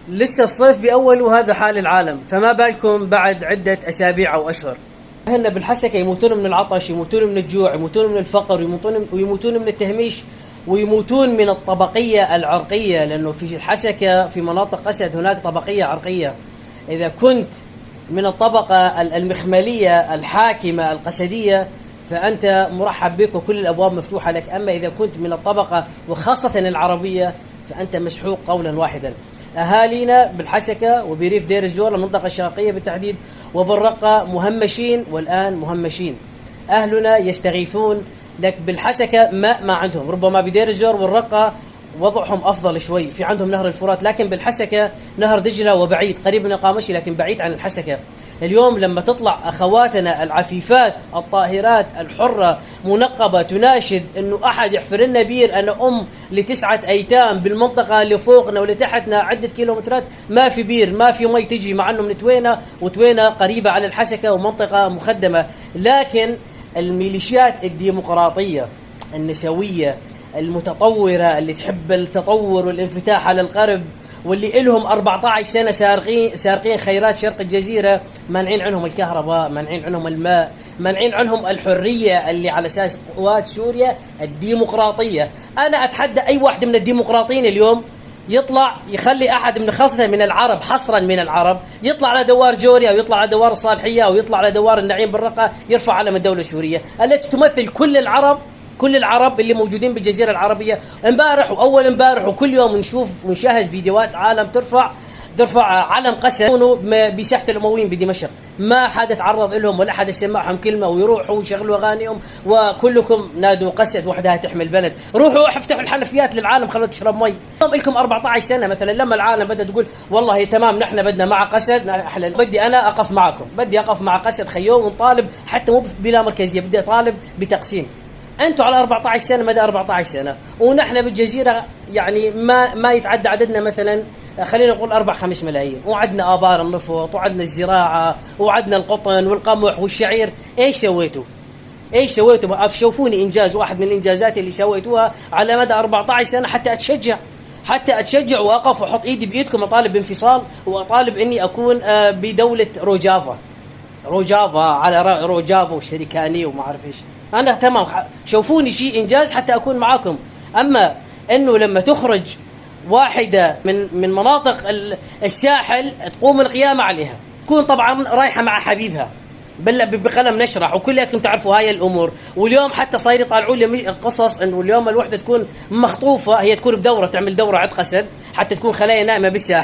لسه الصيف بأول وهذا حال العالم، فما بالكم بعد عدة أسابيع أو أشهر. أهلنا بالحسكة يموتون من العطش، يموتون من الجوع، يموتون من الفقر، ويموتون من التهميش، ويموتون من الطبقية العرقية، لأنه في الحسكة في مناطق أسد هناك طبقية عرقية. إذا كنت من الطبقة المخملية الحاكمة القسدية فأنت مرحب بك وكل الأبواب مفتوحة لك، أما إذا كنت من الطبقة وخاصة العربية فأنت مسحوق قولا واحدا. أهالينا بالحسكة وبريف دير الزور المنطقة الشرقية بالتحديد وبالرقة مهمشين، والآن مهمشين. أهلنا يستغيثون لك بالحسكة، ماء ما عندهم، ربما بدير الزور والرقة وضعهم أفضل شوي، في عندهم نهر الفرات، لكن بالحسكة نهر دجلة وبعيد، قريب من القامشي لكن بعيد عن الحسكة. اليوم لما تطلع أخواتنا العفيفات الطاهرات الحرة منقبة تناشد أنه أحد يحفر لنا بير، أنا ل9 أيتام بالمنطقة اللي فوقنا واللي تحتنا عدة كيلومترات ما في بير، ما في مي تجي، مع أنه من توينة، وتوينة قريبة على الحسكة ومنطقة مخدمة. لكن الميليشيات الديمقراطية النسوية المتطورة اللي تحب التطور والانفتاح على الغرب، واللي إلهم 14 سنة سارقين خيرات شرق الجزيرة، مانعين عنهم الكهرباء، مانعين عنهم الماء، مانعين عنهم الحرية اللي على أساس قوات سوريا الديمقراطية. أنا أتحدى أي واحد من الديمقراطيين اليوم يطلع يخلي أحد من خاصة من العرب، حصرا من العرب، يطلع على دوار جوريا ويطلع على دوار الصالحية ويطلع على دوار النعيم بالرقة يرفع علم الدولة السورية التي تمثل كل العرب اللي موجودين بالجزيرة العربية. امبارح وأول امبارح وكل يوم نشوف ونشاهد فيديوهات عالم ترفع علم قسد بساحة الأمويين بدمشق، ما حد تعرض لهم ولا حد سمعهم كلمة، ويروحوا ويشغلوا أغانيهم وكلكم نادوا قسد وحدها تحمل بلد. روحوا افتحوا الحنفيات للعالم خلوا تشرب مي. لكم 14 سنة مثلا لما العالم بدأ تقول والله تمام نحن بدنا مع قسد، بدي أنا أقف معكم، بدي أقف مع قسد خيوم ونطالب، حتى مو بلا مركزية، بدي أطالب بتقسيم. أنتوا على 14 سنة مدى 14 سنة، ونحن بالجزيرة يعني ما يتعدى عددنا مثلا خلينا نقول 4-5 ملايين، وعدنا آبار النفط وعدنا الزراعة وعدنا القطن والقمح والشعير. إيش سويتوا؟ شوفوني إنجاز واحد من الإنجازات اللي سويتوها على مدى 14 سنة حتى أتشجع وأقف وأحط إيدي بإيدكم، أطالب بانفصال وأطالب إني أكون بدولة روجافا على روجافا والشركاني وما أعرف إيش. أنا تمام، شوفوني شيء إنجاز حتى أكون معاكم. أما إنه لما تخرج واحدة من مناطق الساحل تقوم القيامة عليها، تكون طبعا رايحة مع حبيبها بقلم نشرح وكلياتكم تعرفوا هاي الأمور. واليوم حتى صاير يطالعوا لي قصص إنه اليوم الوحدة تكون مخطوفة، هي تكون بدورة، تعمل دورة عند قسد حتى تكون خلايا نائمة بالساحل.